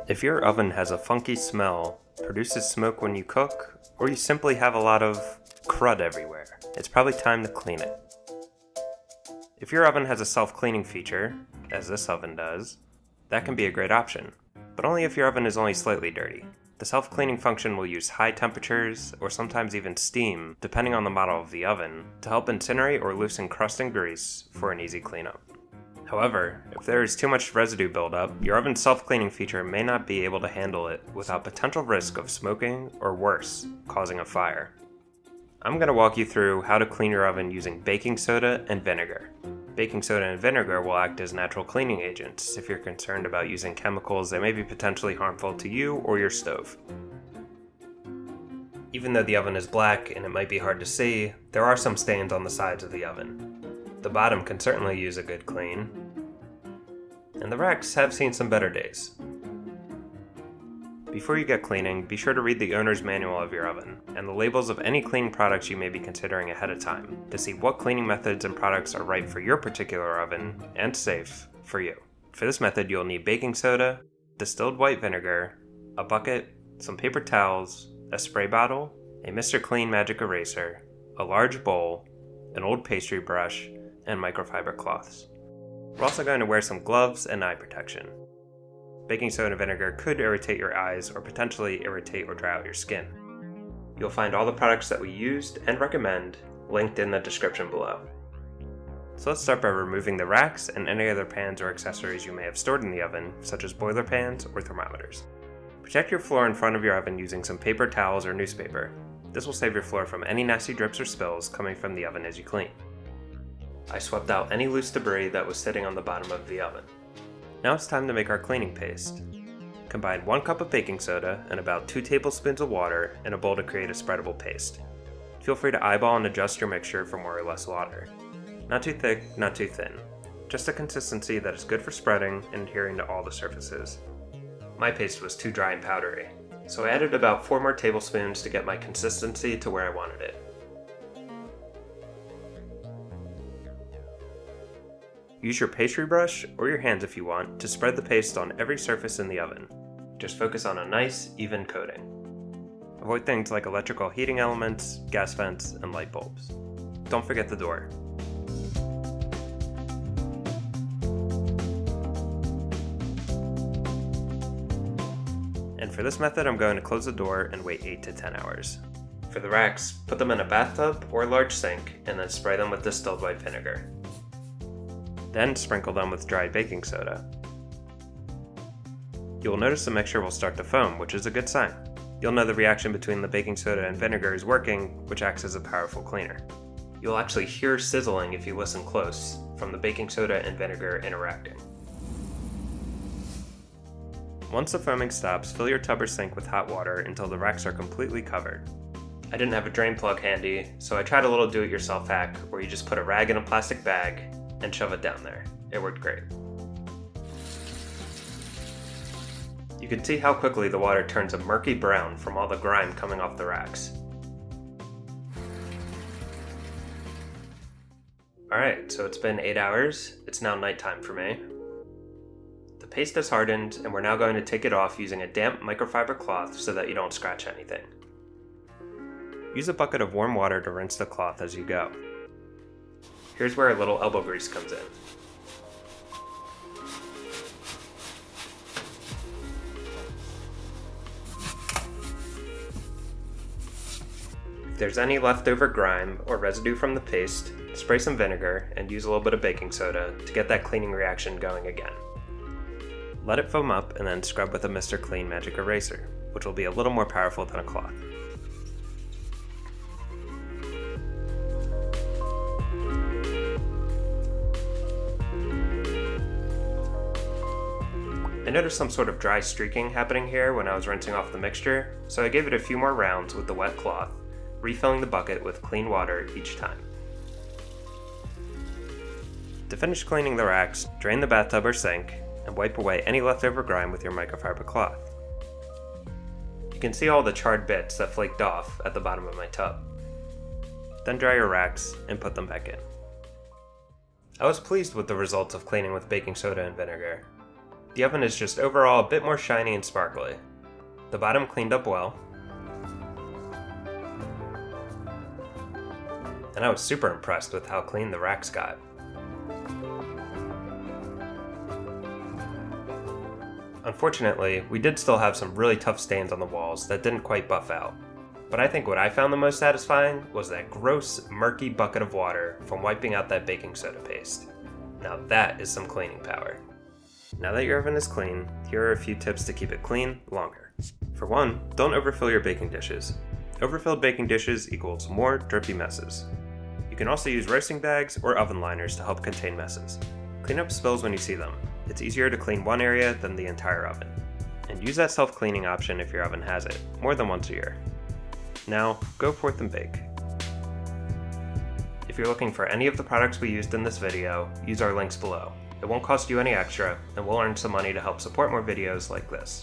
If your oven has a funky smell, produces smoke when you cook, or you simply have a lot of crud everywhere, it's probably time to clean it. If your oven has a self-cleaning feature, as this oven does, that can be a great option, but only if your oven is only slightly dirty. The self-cleaning function will use high temperatures, or sometimes even steam, depending on the model of the oven, to help incinerate or loosen crust and grease for an easy cleanup. However, if there is too much residue buildup, your oven's self-cleaning feature may not be able to handle it without potential risk of smoking, or worse, causing a fire. I'm going to walk you through how to clean your oven using baking soda and vinegar. Baking soda and vinegar will act as natural cleaning agents if you're concerned about using chemicals that may be potentially harmful to you or your stove. Even though the oven is black and it might be hard to see, there are some stains on the sides of the oven. The bottom can certainly use a good clean, and the racks have seen some better days. Before you get cleaning, be sure to read the owner's manual of your oven, and the labels of any cleaning products you may be considering ahead of time, to see what cleaning methods and products are right for your particular oven, and safe for you. For this method, you'll need baking soda, distilled white vinegar, a bucket, some paper towels, a spray bottle, a Mr. Clean Magic Eraser, a large bowl, an old pastry brush, and microfiber cloths. We're also going to wear some gloves and eye protection. Baking soda and vinegar could irritate your eyes or potentially irritate or dry out your skin. You'll find all the products that we used and recommend linked in the description below. So let's start by removing the racks and any other pans or accessories you may have stored in the oven, such as boiler pans or thermometers. Protect your floor in front of your oven using some paper towels or newspaper. This will save your floor from any nasty drips or spills coming from the oven as you clean. I swept out any loose debris that was sitting on the bottom of the oven. Now it's time to make our cleaning paste. Combine 1 cup of baking soda and about 2 tablespoons of water in a bowl to create a spreadable paste. Feel free to eyeball and adjust your mixture for more or less water. Not too thick, not too thin. Just a consistency that is good for spreading and adhering to all the surfaces. My paste was too dry and powdery, so I added about 4 more tablespoons to get my consistency to where I wanted it. Use your pastry brush, or your hands if you want, to spread the paste on every surface in the oven. Just focus on a nice, even coating. Avoid things like electrical heating elements, gas vents, and light bulbs. Don't forget the door. And for this method, I'm going to close the door and wait 8 to 10 hours. For the racks, put them in a bathtub or large sink, and then spray them with distilled white vinegar. Then sprinkle them with dried baking soda. You will notice the mixture will start to foam, which is a good sign. You'll know the reaction between the baking soda and vinegar is working, which acts as a powerful cleaner. You'll actually hear sizzling if you listen close, from the baking soda and vinegar interacting. Once the foaming stops, fill your tub or sink with hot water until the racks are completely covered. I didn't have a drain plug handy, so I tried a little do-it-yourself hack where you just put a rag in a plastic bag and shove it down there. It worked great. You can see how quickly the water turns a murky brown from all the grime coming off the racks. Alright, so it's been 8 hours. It's now nighttime for me. The paste has hardened, and we're now going to take it off using a damp microfiber cloth so that you don't scratch anything. Use a bucket of warm water to rinse the cloth as you go. Here's where a little elbow grease comes in. If there's any leftover grime or residue from the paste, spray some vinegar and use a little bit of baking soda to get that cleaning reaction going again. Let it foam up and then scrub with a Mr. Clean Magic Eraser, which will be a little more powerful than a cloth. I noticed some sort of dry streaking happening here when I was rinsing off the mixture, so I gave it a few more rounds with the wet cloth, refilling the bucket with clean water each time. To finish cleaning the racks, drain the bathtub or sink, and wipe away any leftover grime with your microfiber cloth. You can see all the charred bits that flaked off at the bottom of my tub. Then dry your racks and put them back in. I was pleased with the results of cleaning with baking soda and vinegar. The oven is just overall a bit more shiny and sparkly. The bottom cleaned up well, and I was super impressed with how clean the racks got. Unfortunately, we did still have some really tough stains on the walls that didn't quite buff out. But I think what I found the most satisfying was that gross, murky bucket of water from wiping out that baking soda paste. Now that is some cleaning power. Now that your oven is clean, here are a few tips to keep it clean longer. For one, don't overfill your baking dishes. Overfilled baking dishes equals more drippy messes. You can also use roasting bags or oven liners to help contain messes. Clean up spills when you see them. It's easier to clean one area than the entire oven. And use that self-cleaning option if your oven has it, more than once a year. Now, go forth and bake. If you're looking for any of the products we used in this video, use our links below. It won't cost you any extra, and we'll earn some money to help support more videos like this.